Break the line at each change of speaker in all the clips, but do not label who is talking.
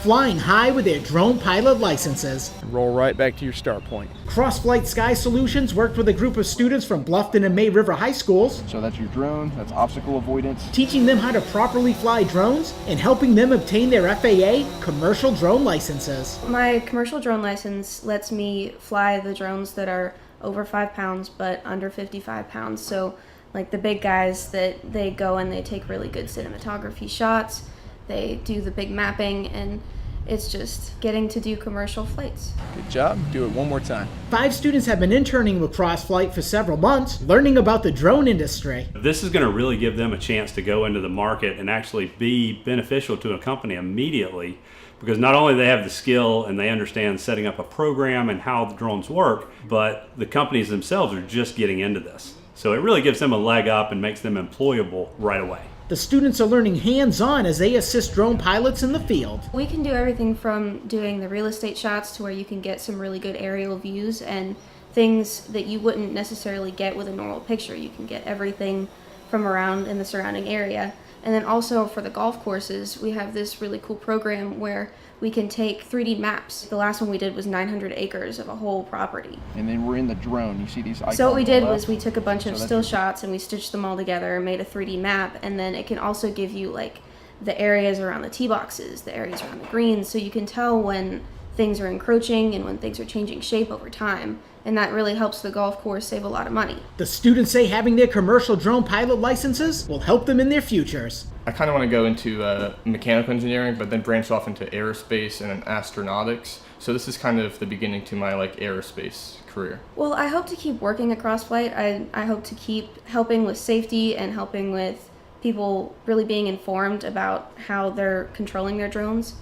flying high with their drone pilot licenses.
Roll right back to your start point.
Cross-Flight Sky Solutions worked with a group of students from Bluffton and May River High Schools.
So that's your drone, that's obstacle avoidance.
Teaching them how to properly fly drones and helping them obtain their FAA commercial drone licenses.
My commercial drone license lets me fly the drones that are over 5 pounds but under 55 pounds. So like the big guys that they go and they take really good cinematography shots, they do the big mapping, and it's just getting to do commercial flights.
Good job. Do it one more time.
5 students have been interning with CrossFlight for several months, learning about the drone industry.
This is going to really give them a chance to go into the market and actually be beneficial to a company immediately, because not only do they have the skill and they understand setting up a program and how the drones work, but the companies themselves are just getting into this. So it really gives them a leg up and makes them employable right away.
The students are learning hands-on as they assist drone pilots in the field.
We can do everything from doing the real estate shots to where you can get some really good aerial views and things that you wouldn't necessarily get with a normal picture. You can get everything from around in the surrounding area. And then also for the golf courses, we have this really cool program where we can take 3D maps. The last one we did was 900 acres of a whole property.
And then we're in the drone. You see these icons.
So what we
on the
did
left?
was we took a bunch of
So
still
that's-
shots and we stitched them all together and made a 3D map. And then it can also give you like the areas around the tee boxes, the areas around the greens, so you can tell when things are encroaching and when things are changing shape over time. And that really helps the golf course save a lot of money.
The students say having their commercial drone pilot licenses will help them in their futures.
I kind of want to go into mechanical engineering, but then branch off into aerospace and astronautics. So this is kind of the beginning to my aerospace career.
Well, I hope to keep working at CrossFlight. I hope to keep helping with safety and helping with people really being informed about how they're controlling their drones.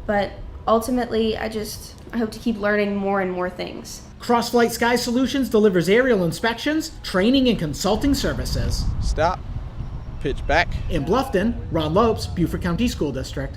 But ultimately, I hope to keep learning more and more things.
CrossFlight Sky Solutions delivers aerial inspections, training, and consulting services.
Stop. Pitch back.
In Bluffton, Ron Lopes, Beaufort County School District.